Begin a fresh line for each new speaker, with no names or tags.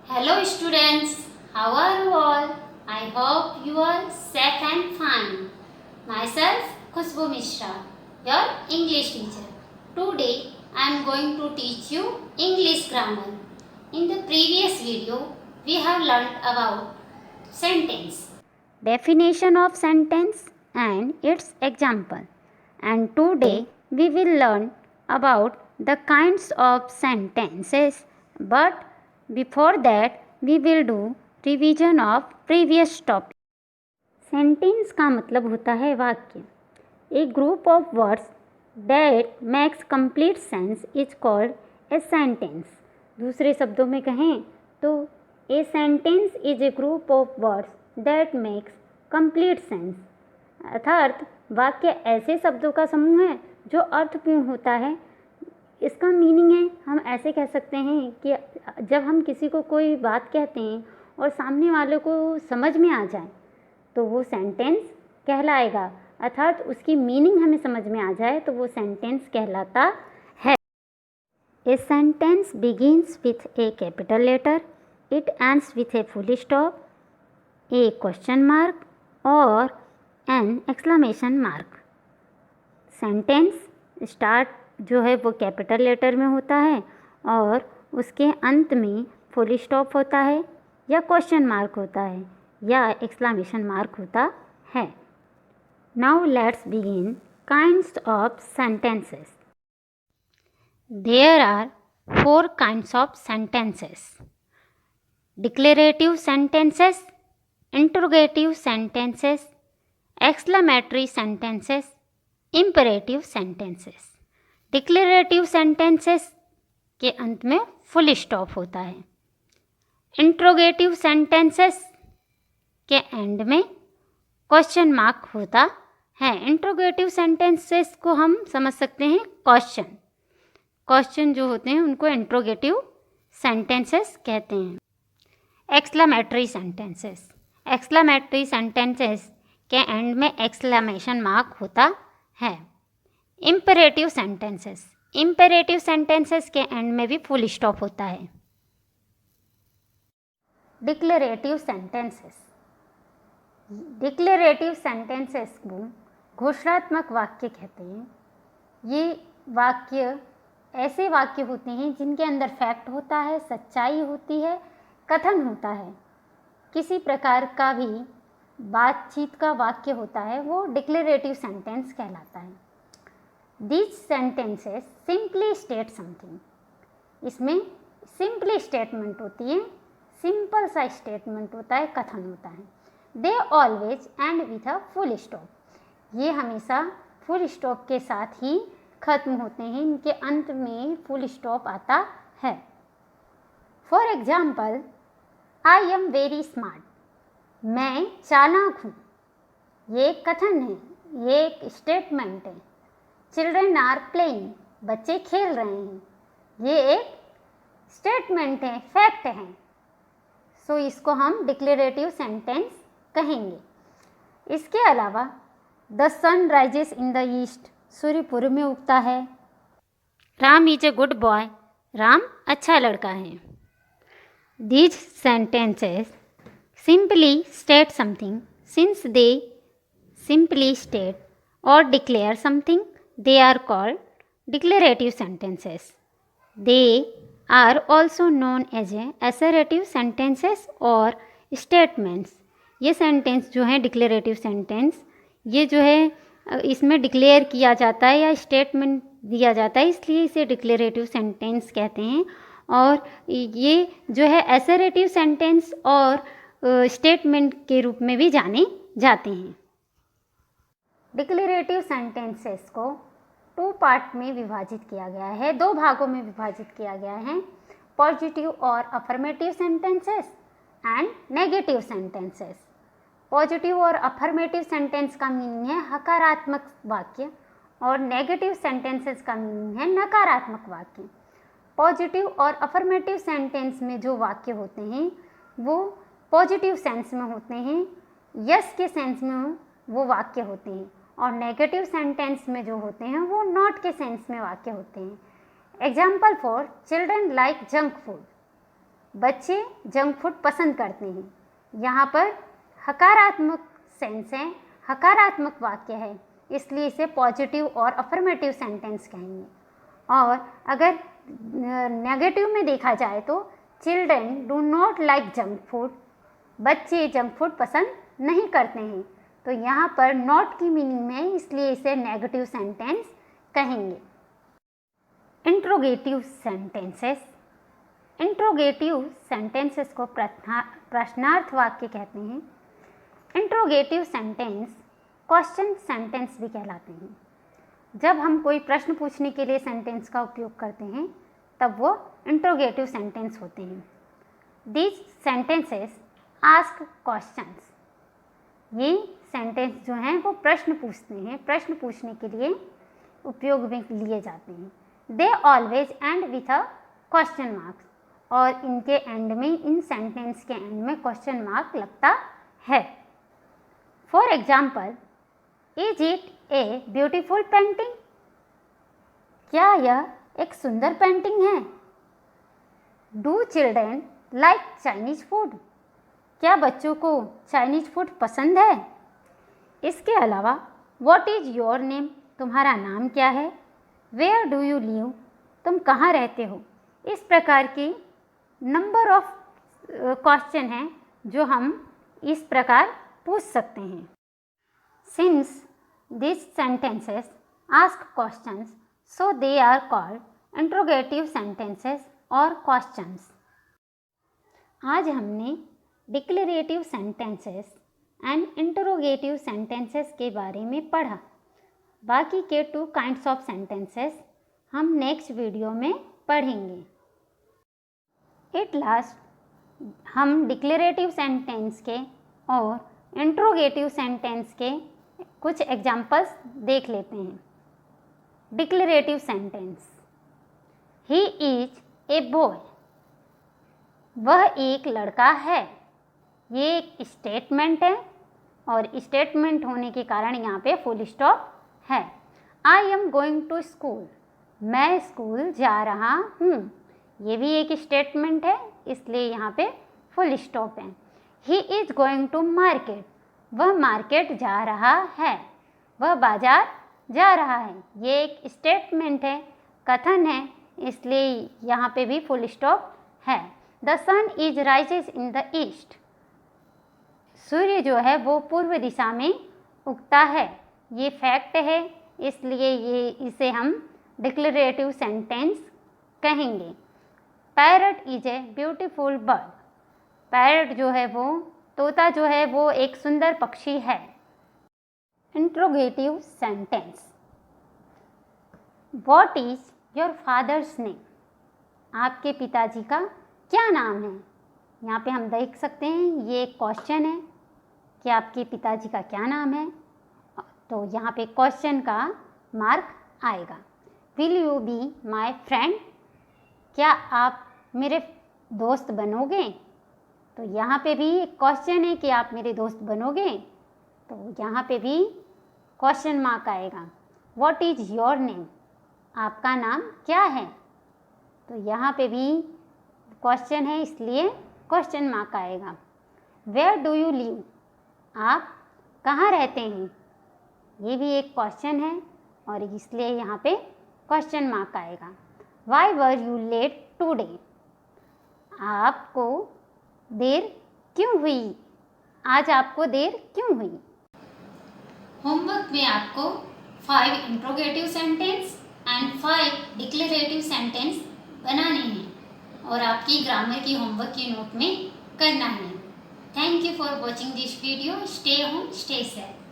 Hello students, how are you all? I hope you are safe and fine. Myself Khushbu Mishra, your English teacher. Today I am going to teach you English grammar. In the previous video, we have learnt about sentence, definition of sentence and its example. And today we will learn about the kinds of sentences, but before that we will do revision of previous topic. Sentence का मतलब होता है वाक्य. A group of words that makes complete sense is called a sentence. दूसरे शब्दों में कहें तो a sentence is a group of words that makes complete sense. अर्थात वाक्य ऐसे शब्दों का समूह है जो अर्थपूर्ण होता है. इसका मीनिंग है, हम ऐसे कह सकते हैं कि जब हम किसी को कोई बात कहते हैं और सामने वाले को समझ में आ जाए तो वो सेंटेंस कहलाएगा. अर्थात उसकी मीनिंग हमें समझ में आ जाए तो वो सेंटेंस कहलाता है. A sentence begins with a capital letter, it ends with a full stop, a question mark और an exclamation mark. Sentence start जो है वो कैपिटल लेटर में होता है और उसके अंत में फुल स्टॉप होता है या क्वेश्चन मार्क होता है या एक्सक्लेमेशन मार्क होता है. Now let's begin kinds of sentences. There are 4 kinds of sentences. Declarative sentences, interrogative sentences, exclamatory sentences, imperative sentences. Declarative sentences के अंत में फुल स्टॉप होता है. इंट्रोगेटिव सेंटेंसेस के एंड में क्वेश्चन मार्क होता है. इंट्रोगेटिव सेंटेंसेस को हम समझ सकते हैं क्वेश्चन जो होते हैं उनको इंट्रोगेटिव सेंटेंसेस कहते हैं. एक्सक्लेमेटरी सेंटेंसेस, एक्सक्लेमेटरी सेंटेंसेस के एंड में एक्सक्लेमेशन मार्क होता है. इंपेरेटिव सेंटेंसेस, इंपेरेटिव सेंटेंसेस के एंड में भी फुल स्टॉप होता है. डिक्लेरेटिव सेंटेंसेस, डिक्लेरेटिव सेंटेंसेस को घोषणात्मक वाक्य कहते हैं. ये वाक्य ऐसे वाक्य होते हैं जिनके अंदर फैक्ट होता है, सच्चाई होती है, कथन होता है. किसी प्रकार का भी बातचीत का वाक्य होता है वो डिक्लेरेटिव सेंटेंस कहलाता है. These sentences simply state something. इसमें सिंपली स्टेटमेंट होती है, सिंपल सा स्टेटमेंट होता है, कथन होता है. They always end with a full stop. ये हमेशा फुल स्टॉप के साथ ही खत्म होते हैं, इनके अंत में फुल स्टॉप आता है. For example, I am very smart. मैं चालाक हूँ. ये एक कथन है, ये एक स्टेटमेंट है. Children are playing. बच्चे खेल रहे हैं. ये एक स्टेटमेंट है, फैक्ट है. सो इसको हम डिक्लेरेटिव सेंटेंस कहेंगे. इसके अलावा the sun rises in the east. सूर्य पूर्व में उगता है. Ram is a good boy. Ram अच्छा लड़का है. These sentences simply state something. Since they simply state और declare something, they are called declarative sentences. They are also known as a assertive sentences or statements. ये सेंटेंस जो है declarative sentence, ये जो है इसमें डिक्लेयर किया जाता है या स्टेटमेंट दिया जाता है, इसलिए इसे डिक्लेरेटिव सेंटेंस कहते हैं. और ये जो है असर्टिव सेंटेंस और स्टेटमेंट के रूप में भी जाने जाते हैं. डिक्लेरेटिव सेंटेंसेस को 2 पार्ट में विभाजित किया गया है, 2 भागों में विभाजित किया गया है. पॉजिटिव और affirmative sentences and negative sentences. Positive और अफर्मेटिव सेंटेंस का मीनिंग है हकारात्मक वाक्य और नेगेटिव सेंटेंसेस का मीनिंग है नकारात्मक वाक्य. पॉजिटिव और अफर्मेटिव सेंटेंस में जो वाक्य होते हैं वो पॉजिटिव सेंस में होते हैं, यस के सेंस में वो वाक्य होते हैं. और नेगेटिव सेंटेंस में जो होते हैं वो नॉट के सेंस में वाक्य होते हैं. Example for children like junk food. बच्चे जंक फूड पसंद करते हैं। यहाँ पर हकारात्मक सेंस है, हकारात्मक वाक्य है, इसलिए इसे पॉजिटिव और अफर्मेटिव सेंटेंस कहेंगे। और अगर नेगेटिव में देखा जाए तो children do not like junk food, बच्चे जंक फूड पसंद नहीं करते हैं। तो यहाँ पर नॉट की मीनिंग में है, इसलिए इसे नेगेटिव सेंटेंस कहेंगे। इंट्रोगेटिव सेंटेंसेस, इंट्रोगेटिव सेंटेंसेस को प्रश्नार्थ वाक्य कहते हैं। इंट्रोगेटिव सेंटेंस क्वेश्चन सेंटेंस भी कहलाते हैं। जब हम कोई प्रश्न पूछने के लिए सेंटेंस का उपयोग करते हैं तब वो इंट्रोगेटिव सेंटेंस होते हैं। दीज सेंटेंसेस आस्क क्वेश्चंस, ये सेंटेंस जो हैं वो प्रश्न पूछते हैं, प्रश्न पूछने के लिए उपयोग में लिए जाते हैं। They always and with a question marks, और इनके एंड में, इन सेंटेंस के एंड में क्वेश्चन मार्क लगता है। For example, is it a beautiful painting, क्या यह एक सुंदर पेंटिंग है। Do children like Chinese food, क्या बच्चों को चाइनीज फूड पसंद है। इसके अलावा व्हाट इज योर नेम, तुम्हारा नाम क्या है। वेयर डू यू लिव, तुम कहाँ रहते हो। इस प्रकार की नंबर ऑफ क्वेश्चन हैं जो हम इस प्रकार पूछ सकते हैं। Since these sentences ask questions, so they are called interrogative sentences or questions. आज हमने declarative sentences and interrogative sentences के बारे में पढ़ा। बाकी के 2 काइंड्स ऑफ सेंटेंसेस हम नेक्स्ट वीडियो में पढ़ेंगे। एट लास्ट हम डिक्लेरेटिव सेंटेंस के और इंटरोगेटिव सेंटेंस के कुछ एग्जाम्पल्स देख लेते हैं। Declarative sentence, he is a boy, वह एक लड़का है। ये एक स्टेटमेंट है और स्टेटमेंट होने के कारण यहाँ पे फुल स्टॉप है। I am going to school, मैं स्कूल जा रहा हूँ, ये भी एक स्टेटमेंट है, इसलिए यहाँ पे फुल स्टॉप है। He is going to market, वह मार्केट जा रहा है, वह बाजार जा रहा है, ये एक स्टेटमेंट है, कथन है, इसलिए यहाँ पे भी फुल स्टॉप है। The sun is rises in the east, सूर्य जो है वो पूर्व दिशा में उगता है, ये फैक्ट है, इसलिए इसे हम डिक्लेरेटिव सेंटेंस कहेंगे। Parrot is a beautiful bird, parrot जो है वो, तोता जो है वो एक सुंदर पक्षी है। Interrogative sentence, what is your father's name, आपके पिताजी का क्या नाम है। यहाँ पे हम देख सकते हैं ये एक क्वेश्चन है कि आपके पिताजी का क्या नाम है, तो यहाँ पे क्वेश्चन का मार्क आएगा। Will you be my friend, क्या आप मेरे दोस्त बनोगे, तो यहाँ पे भी एक क्वेश्चन है कि आप मेरे दोस्त बनोगे, तो यहाँ पे भी क्वेश्चन मार्क आएगा। व्हाट इज योर नेम, आपका नाम क्या है, तो यहाँ पे भी क्वेश्चन है, इसलिए क्वेश्चन मार्क आएगा। वेयर डू यू लिव, आप कहाँ रहते हैं, ये भी एक क्वेश्चन है और इसलिए यहाँ पे क्वेश्चन मार्क आएगा। Why were you let today, आपको देर क्यों हुई, आज आपको देर क्यों हुई। होमवर्क में आपको 5 interrogative sentence and 5 declarative sentence बनाने हैं और आपकी ग्रामर की होमवर्क की नोट में करना है। Thank you for watching this video. Stay home, stay safe.